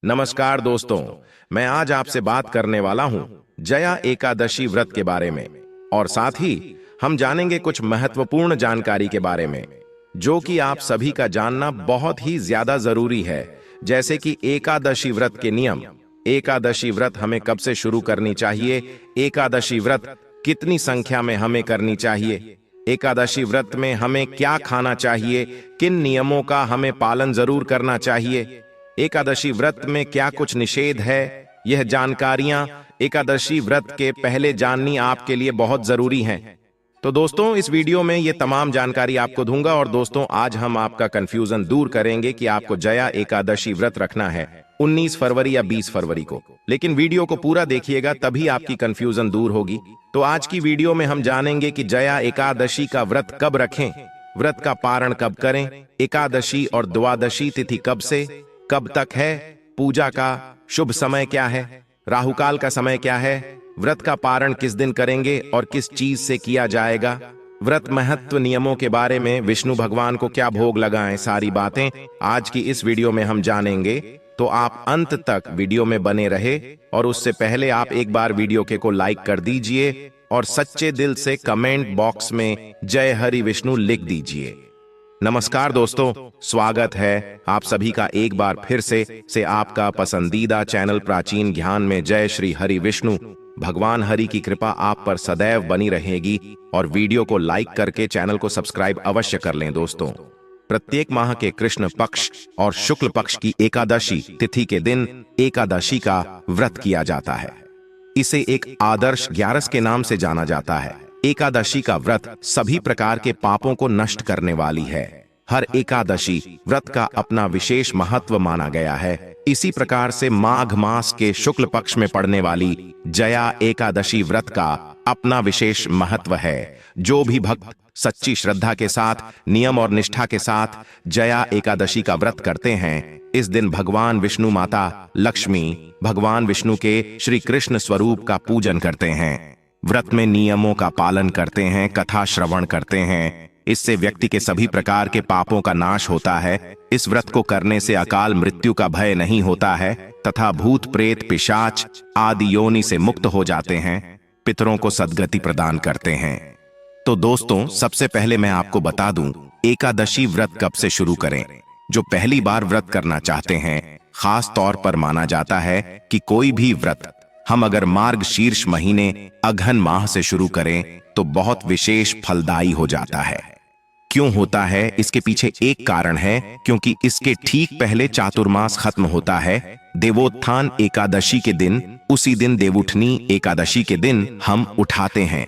नमस्कार दोस्तों, मैं आज आपसे बात करने वाला हूं जया एकादशी व्रत के बारे में। और साथ ही हम जानेंगे कुछ महत्वपूर्ण जानकारी के बारे में जो कि आप सभी का जानना बहुत ही ज्यादा जरूरी है। जैसे कि एकादशी व्रत के नियम, एकादशी व्रत हमें कब से शुरू करनी चाहिए, एकादशी व्रत कितनी संख्या में हमें करनी चाहिए, एकादशी व्रत में हमें क्या खाना चाहिए, किन नियमों का हमें पालन जरूर करना चाहिए, एकादशी व्रत में क्या कुछ निषेध है। यह जानकारियां एकादशी व्रत के पहले जाननी आपके लिए बहुत जरूरी हैं। तो दोस्तों, इस वीडियो में ये तमाम जानकारी आपको दूंगा। और दोस्तों, आज हम आपका कंफ्यूजन दूर करेंगे कि आपको जया एकादशी व्रत रखना है 19 फरवरी या 20 फरवरी को। लेकिन वीडियो को पूरा देखिएगा, तभी आपकी कंफ्यूजन दूर होगी। तो आज की वीडियो में हम जानेंगे कि जया एकादशी का व्रत कब रखें, व्रत का पारण कब करें, एकादशी और द्वादशी तिथि कब से कब तक है, पूजा का शुभ समय क्या है, राहुकाल का समय क्या है, व्रत का पारण किस दिन करेंगे और किस चीज से किया जाएगा, व्रत महत्व, नियमों के बारे में, विष्णु भगवान को क्या भोग लगाएं, सारी बातें आज की इस वीडियो में हम जानेंगे। तो आप अंत तक वीडियो में बने रहे। और उससे पहले आप एक बार वीडियो को लाइक कर दीजिए और सच्चे दिल से कमेंट बॉक्स में जय हरि विष्णु लिख दीजिए। नमस्कार दोस्तों, स्वागत है आप सभी का एक बार फिर से आपका पसंदीदा चैनल प्राचीन ज्ञान में। जय श्री हरि विष्णु। भगवान हरि की कृपा आप पर सदैव बनी रहेगी। और वीडियो को लाइक करके चैनल को सब्सक्राइब अवश्य कर लें। दोस्तों, प्रत्येक माह के कृष्ण पक्ष और शुक्ल पक्ष की एकादशी तिथि के दिन एकादशी का व्रत किया जाता है। इसे एक आदर्श 11 के नाम से जाना जाता है। एकादशी का व्रत सभी प्रकार के पापों को नष्ट करने वाली है। हर एकादशी व्रत का अपना विशेष महत्व माना गया है। इसी प्रकार से माघ मास के शुक्ल पक्ष में पड़ने वाली जया एकादशी व्रत का अपना विशेष महत्व है। जो भी भक्त सच्ची श्रद्धा के साथ, नियम और निष्ठा के साथ जया एकादशी का व्रत करते हैं, इस दिन भगवान विष्णु, माता लक्ष्मी, भगवान विष्णु के श्री कृष्ण स्वरूप का पूजन करते हैं। व्रत में नियमों का पालन करते हैं, कथा श्रवण करते हैं। इससे व्यक्ति के सभी प्रकार के पापों का नाश होता है। इस व्रत को करने से अकाल मृत्यु का भय नहीं होता है तथा भूत प्रेत पिशाच आदि योनि से मुक्त हो जाते हैं, पितरों को सद्गति प्रदान करते हैं। तो दोस्तों, सबसे पहले मैं आपको बता दूं एकादशी व्रत कब से शुरू करें। जो पहली बार व्रत करना चाहते हैं, खास तौर पर माना जाता है कि कोई भी व्रत हम अगर मार्गशीर्ष महीने अघन माह से शुरू करें तो बहुत विशेष फलदायी हो जाता है। क्यों होता है? इसके पीछे एक कारण है, क्योंकि इसके ठीक पहले चातुर्मास खत्म होता है। देवोत्थान एकादशी के दिन, उसी दिन देवउठनी एकादशी के दिन हम उठाते हैं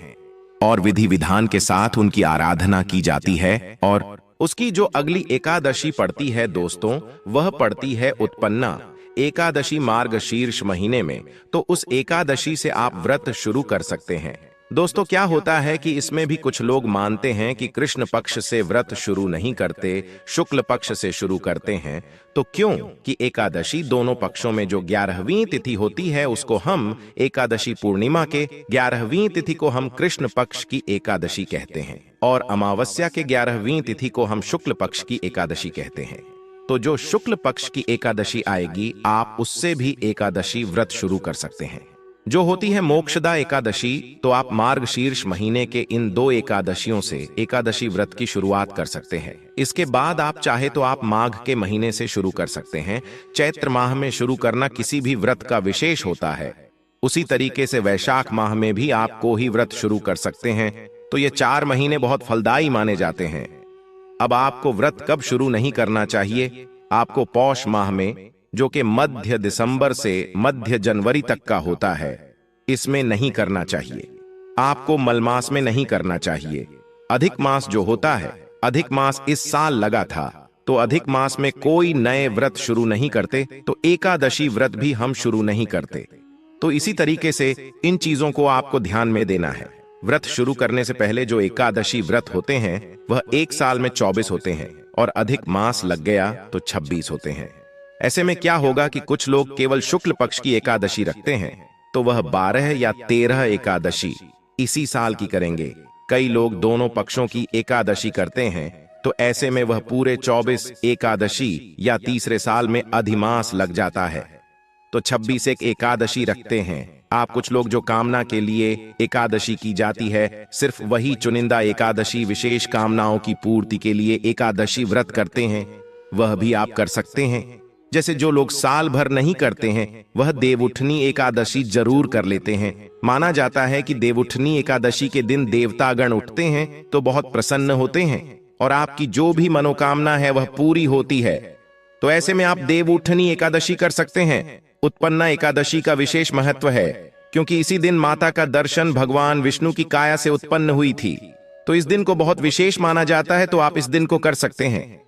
और विधि विधान के साथ उनकी आराधना की जाती है। और उसकी जो अगली एकादशी पड़ती है दोस्तों, वह पड़ती है उत्पन्ना एकादशी मार्गशीर्ष महीने में। तो उस एकादशी से आप व्रत शुरू कर सकते हैं। दोस्तों, क्या होता है कि इसमें भी कुछ लोग मानते हैं कि कृष्ण पक्ष से व्रत शुरू नहीं करते, शुक्ल पक्ष से शुरू करते हैं। तो क्यों कि एकादशी दोनों पक्षों में जो 11वीं तिथि होती है उसको हम एकादशी, पूर्णिमा के 11वीं तिथि को हम कृष्ण पक्ष की एकादशी कहते हैं और अमावस्या के 11वीं तिथि को हम शुक्ल पक्ष की एकादशी कहते हैं। तो जो शुक्ल पक्ष की एकादशी आएगी, आप उससे भी एकादशी व्रत शुरू कर सकते हैं, जो होती है मोक्षदा एकादशी। तो आप मार्गशीर्ष महीने के इन 2 एकादशियों से एकादशी व्रत की शुरुआत कर सकते हैं। इसके बाद आप चाहे तो आप माघ के महीने से शुरू कर सकते हैं। चैत्र माह में शुरू करना किसी भी व्रत का विशेष होता है। उसी तरीके से वैशाख माह में भी आप कोई व्रत शुरू कर सकते हैं। तो ये 4 महीने बहुत फलदायी माने जाते हैं। अब आपको व्रत कब शुरू नहीं करना चाहिए? आपको पौष माह में, जो कि मध्य दिसंबर से मध्य जनवरी तक का होता है, इसमें नहीं करना चाहिए। आपको मलमास में नहीं करना चाहिए। अधिक मास जो होता है, अधिक मास इस साल लगा था, तो अधिक मास में कोई नए व्रत शुरू नहीं करते, तो एकादशी व्रत भी हम शुरू नहीं करते। तो इसी तरीके से इन चीजों को आपको ध्यान में देना है। व्रत शुरू करने से पहले जो एकादशी व्रत होते हैं वह एक साल में 24 होते हैं और अधिक मास लग गया तो 26 होते हैं। ऐसे में क्या होगा कि कुछ लोग केवल शुक्ल पक्ष की एकादशी रखते हैं, तो वह 12 या 13 एकादशी इसी साल की करेंगे। कई लोग दोनों पक्षों की एकादशी करते हैं, तो ऐसे में वह पूरे 24 एकादशी या तीसरे साल में अधिमास लग जाता है। तो 26 एक एकादशी रखते हैं। आप कुछ लोग जो कामना के लिए एकादशी की जाती है, सिर्फ वही चुनिंदा एकादशी विशेष कामनाओं की पूर्ति के लिए एकादशी व्रत करते हैं, वह भी आप कर सकते हैं। जैसे जो लोग साल भर नहीं करते हैं, वह देवउठनी एकादशी जरूर कर लेते हैं। माना जाता है कि देवउठनी एकादशी के दिन देवतागण उठते हैं तो बहुत प्रसन्न होते हैं और आपकी जो भी मनोकामना है वह पूरी होती है। तो ऐसे में आप देवउठनी एकादशी कर सकते हैं। उत्पन्ना एकादशी का विशेष महत्व है क्योंकि इसी दिन माता का दर्शन भगवान विष्णु की काया से उत्पन्न हुई थी, तो इस दिन को बहुत विशेष माना जाता है, तो आप इस दिन को कर सकते हैं।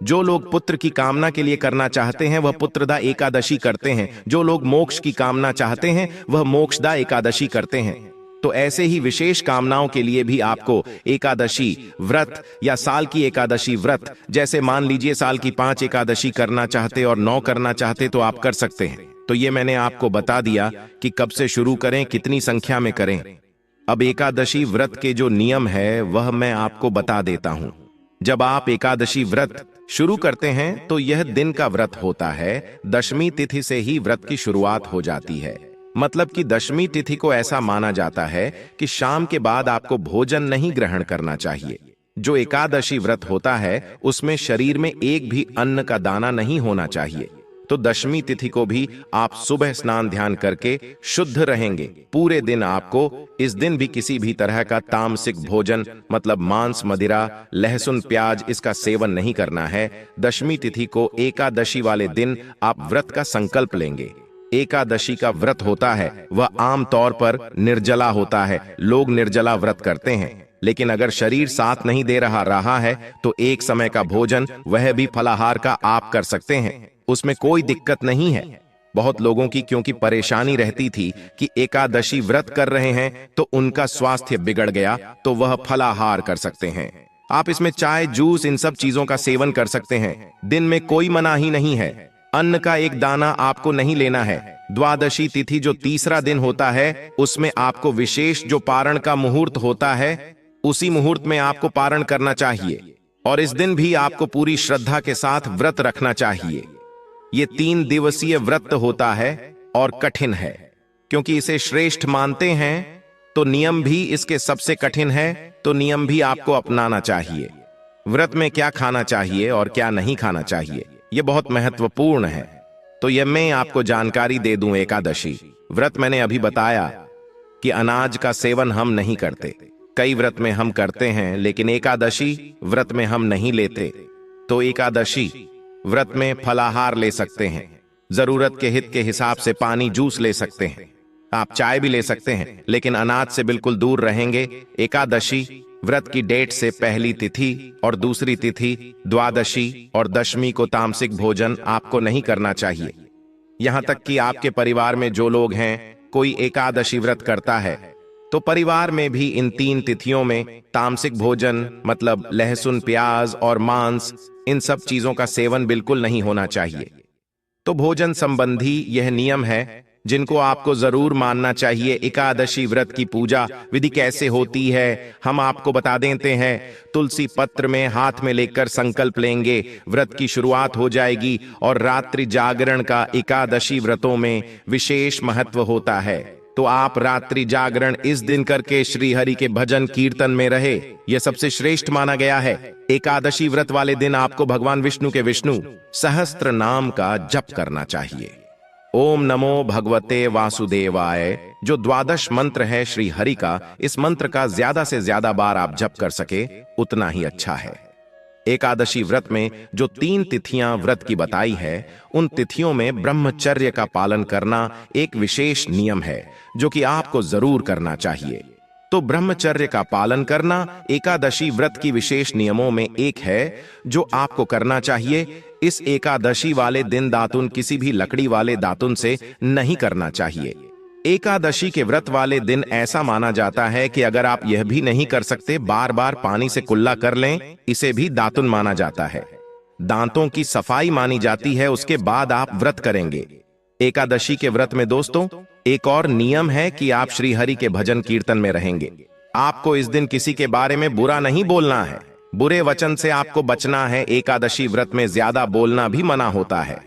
जो लोग पुत्र की कामना के लिए करना चाहते हैं वह पुत्रदा एकादशी करते हैं। जो लोग मोक्ष की कामना चाहते हैं वह मोक्षदा एकादशी करते हैं। तो ऐसे ही विशेष कामनाओं के लिए भी आपको एकादशी व्रत या साल की एकादशी व्रत, जैसे मान लीजिए साल की 5 एकादशी करना चाहते और 9 करना चाहते तो आप कर सकते हैं। तो ये मैंने आपको बता दिया कि कब से शुरू करें, कितनी संख्या में करें। अब एकादशी व्रत के जो नियम है वह मैं आपको बता देता हूं। जब आप एकादशी व्रत शुरू करते हैं तो यह दिन का व्रत होता है। दशमी तिथि से ही व्रत की शुरुआत हो जाती है। मतलब कि दशमी तिथि को ऐसा माना जाता है कि शाम के बाद आपको भोजन नहीं ग्रहण करना चाहिए। जो एकादशी व्रत होता है उसमें शरीर में एक भी अन्न का दाना नहीं होना चाहिए। तो दशमी तिथि को भी आप सुबह स्नान ध्यान करके शुद्ध रहेंगे। पूरे दिन आपको इस दिन भी किसी भी तरह का तामसिक भोजन, मतलब मांस, मदिरा, लहसुन, प्याज, इसका सेवन नहीं करना है। दशमी तिथि को एकादशी वाले दिन आप व्रत का संकल्प लेंगे। एकादशी का व्रत होता है वह आम तौर पर निर्जला होता है। लोग निर्जला व्रत करते हैं, लेकिन अगर शरीर साथ नहीं दे रहा है तो एक समय का भोजन, वह भी फलाहार का, आप कर सकते हैं। उसमें कोई दिक्कत नहीं है। बहुत लोगों की क्योंकि परेशानी रहती थी कि एकादशी व्रत कर रहे हैं तो उनका स्वास्थ्य बिगड़ गया, तो वह फलाहार कर सकते हैं। आप इसमें चाय, जूस, इन सब चीजों का सेवन कर सकते हैं। दिन में कोई मनाही नहीं है। अन्न का एक दाना आपको नहीं लेना है। द्वादशी तिथि जो तीसरा दिन होता है उसमें आपको विशेष जो पारण का मुहूर्त होता है, उसी मुहूर्त में आपको पारण करना चाहिए और इस दिन भी आपको पूरी श्रद्धा के साथ व्रत रखना चाहिए। ये 3 दिवसीय व्रत होता है और कठिन है। क्योंकि इसे श्रेष्ठ मानते हैं तो नियम भी इसके सबसे कठिन है, तो नियम भी आपको अपनाना चाहिए। व्रत में क्या खाना चाहिए और क्या नहीं खाना चाहिए, यह बहुत महत्वपूर्ण है। तो यह मैं आपको जानकारी दे दूं। एकादशी व्रत मैंने अभी बताया कि अनाज का सेवन हम नहीं करते। कई व्रत में हम करते हैं, लेकिन एकादशी व्रत में हम नहीं लेते। तो एकादशी व्रत में फलाहार ले सकते हैं। जरूरत के हित के हिसाब से पानी, जूस ले सकते हैं। आप चाय भी ले सकते हैं, लेकिन अनाज से बिल्कुल दूर रहेंगे। एकादशी व्रत की डेट से पहली तिथि और दूसरी तिथि, द्वादशी और दशमी को तामसिक भोजन आपको नहीं करना चाहिए। यहां तक कि आपके परिवार में जो लोग हैं, कोई एकादशी व्रत करता है तो परिवार में भी इन 3 तिथियों में तामसिक भोजन, मतलब लहसुन, प्याज और मांस, इन सब चीजों का सेवन बिल्कुल नहीं होना चाहिए। तो भोजन संबंधी यह नियम है जिनको आपको जरूर मानना चाहिए। एकादशी व्रत की पूजा विधि कैसे होती है हम आपको बता देते हैं। तुलसी पत्र में हाथ में लेकर संकल्प लेंगे, व्रत की शुरुआत हो जाएगी। और रात्रि जागरण का एकादशी व्रतों में विशेष महत्व होता है, तो आप रात्रि जागरण इस दिन करके श्री हरि के भजन कीर्तन में रहे। यह सबसे श्रेष्ठ माना गया है। एकादशी व्रत वाले दिन आपको भगवान विष्णु के विष्णु सहस्त्र नाम का जप करना चाहिए। ओम नमो भगवते वासुदेवाय, जो 12 मंत्र है श्री हरि का, इस मंत्र का ज्यादा से ज्यादा बार आप जप कर सके उतना ही अच्छा है। एकादशी व्रत में जो 3 तिथियां व्रत की बताई है, उन तिथियों में ब्रह्मचर्य का पालन करना एक विशेष नियम है जो कि आपको जरूर करना चाहिए। तो ब्रह्मचर्य का पालन करना एकादशी व्रत की विशेष नियमों में एक है जो आपको करना चाहिए। इस एकादशी वाले दिन दातुन किसी भी लकड़ी वाले दातुन से नहीं करना चाहिए। एकादशी के व्रत वाले दिन ऐसा माना जाता है कि अगर आप यह भी नहीं कर सकते, बार बार पानी से कुल्ला कर लें, इसे भी दातुन माना जाता है। दांतों की सफाई मानी जाती है, उसके बाद आप व्रत करेंगे। एकादशी के व्रत में दोस्तों एक और नियम है कि आप श्री हरि के भजन कीर्तन में रहेंगे। आपको इस दिन किसी के बारे में बुरा नहीं बोलना है, बुरे वचन से आपको बचना है। एकादशी व्रत में ज्यादा बोलना भी मना होता है।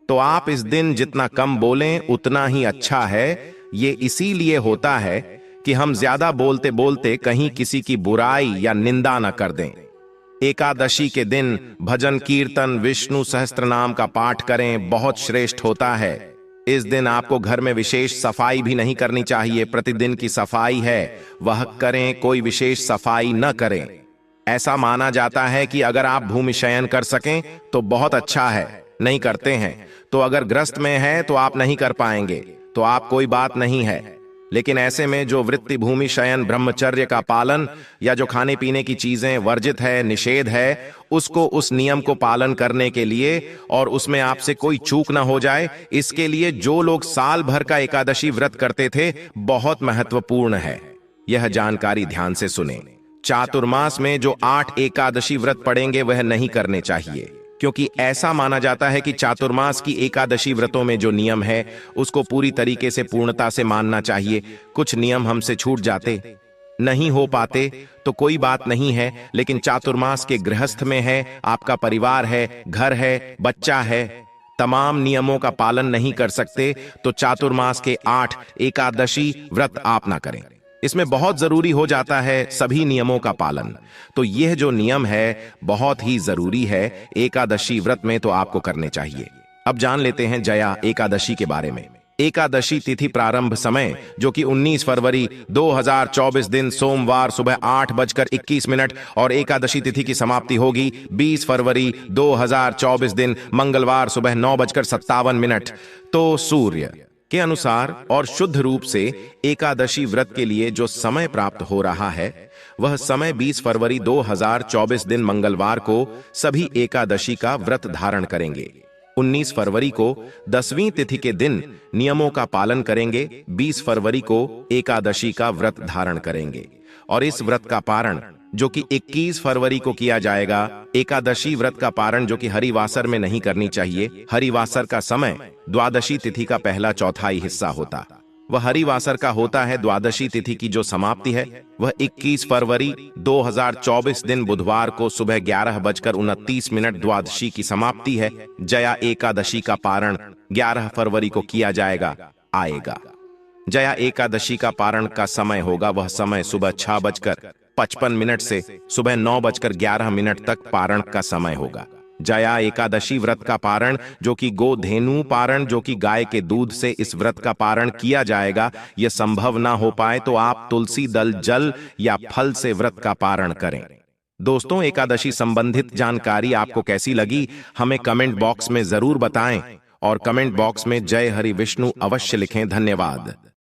तो आप इस दिन जितना कम बोलें उतना ही अच्छा है। ये इसीलिए होता है कि हम ज्यादा बोलते बोलते कहीं किसी की बुराई या निंदा न कर दें। एकादशी के दिन भजन कीर्तन विष्णु सहस्त्र नाम का पाठ करें, बहुत श्रेष्ठ होता है। इस दिन आपको घर में विशेष सफाई भी नहीं करनी चाहिए। प्रतिदिन की सफाई है वह करें, कोई विशेष सफाई न करें। ऐसा माना जाता है कि अगर आप भूमि शयन कर सकें तो बहुत अच्छा है, नहीं करते हैं तो अगर ग्रस्त में है तो आप नहीं कर पाएंगे तो आप कोई बात नहीं है। लेकिन ऐसे में जो वृत्ति भूमि शयन ब्रह्मचर्य का पालन या जो खाने पीने की चीजें वर्जित है, निषेध है, उसको उस नियम को पालन करने के लिए और उसमें आपसे कोई चूक ना हो जाए, इसके लिए जो लोग साल भर का एकादशी व्रत करते थे, बहुत महत्वपूर्ण है। यह जानकारी ध्यान से सुने। चातुर्मास में जो 8 एकादशी व्रत पड़ेंगे वह नहीं करने चाहिए, क्योंकि ऐसा माना जाता है कि चातुर्मास की एकादशी व्रतों में जो नियम है उसको पूरी तरीके से पूर्णता से मानना चाहिए। कुछ नियम हमसे छूट जाते, नहीं हो पाते तो कोई बात नहीं है, लेकिन चातुर्मास के गृहस्थ में है, आपका परिवार है, घर है, बच्चा है, तमाम नियमों का पालन नहीं कर सकते तो चातुर्मास के 8 एकादशी व्रत आप ना करें। इसमें बहुत जरूरी हो जाता है सभी नियमों का पालन। तो यह जो नियम है बहुत ही जरूरी है एकादशी व्रत में, तो आपको करने चाहिए। अब जान लेते हैं जया एकादशी के बारे में। एकादशी तिथि प्रारंभ समय जो कि 19 फरवरी 2024 दिन सोमवार सुबह 8:21 और एकादशी तिथि की समाप्ति होगी 20 फरवरी 2024 दिन मंगलवार सुबह 9:57। तो सूर्य के अनुसार और शुद्ध रूप से एकादशी व्रत के लिए जो समय प्राप्त हो रहा है वह समय 20 फरवरी 2024 दिन मंगलवार को सभी एकादशी का व्रत धारण करेंगे। 19 फरवरी को 10वीं तिथि के दिन नियमों का पालन करेंगे। 20 फरवरी को एकादशी का व्रत धारण करेंगे और इस व्रत का पारण जो कि 21 फरवरी को किया जाएगा। एकादशी व्रत का पारण जो कि हरिवासर में नहीं करनी चाहिए। हरिवासर का समय द्वादशी तिथि का पहला चौथाई हिस्सा होता, वह हरिवासर का होता है। द्वादशी तिथि की जो समाप्ति है वह 21 फरवरी 2024 दिन बुधवार को सुबह 11:29 द्वादशी की समाप्ति है। जया एकादशी का पारण 11 फरवरी को किया आएगा। जया एकादशी का पारण का समय होगा, वह समय सुबह 6:55 से सुबह 9:11 तक पारण का समय होगा। जया एकादशी व्रत का पारण जो कि गोधेनु पारण जो कि गाय के दूध से इस व्रत का पारण किया जाएगा। यह संभव ना हो पाए तो आप तुलसी दल जल या फल से व्रत का पारण करें। दोस्तों, एकादशी संबंधित जानकारी आपको कैसी लगी हमें कमेंट बॉक्स में जरूर बताएं और कमेंट बॉक्स में जय हरि विष्णु अवश्य लिखें। धन्यवाद।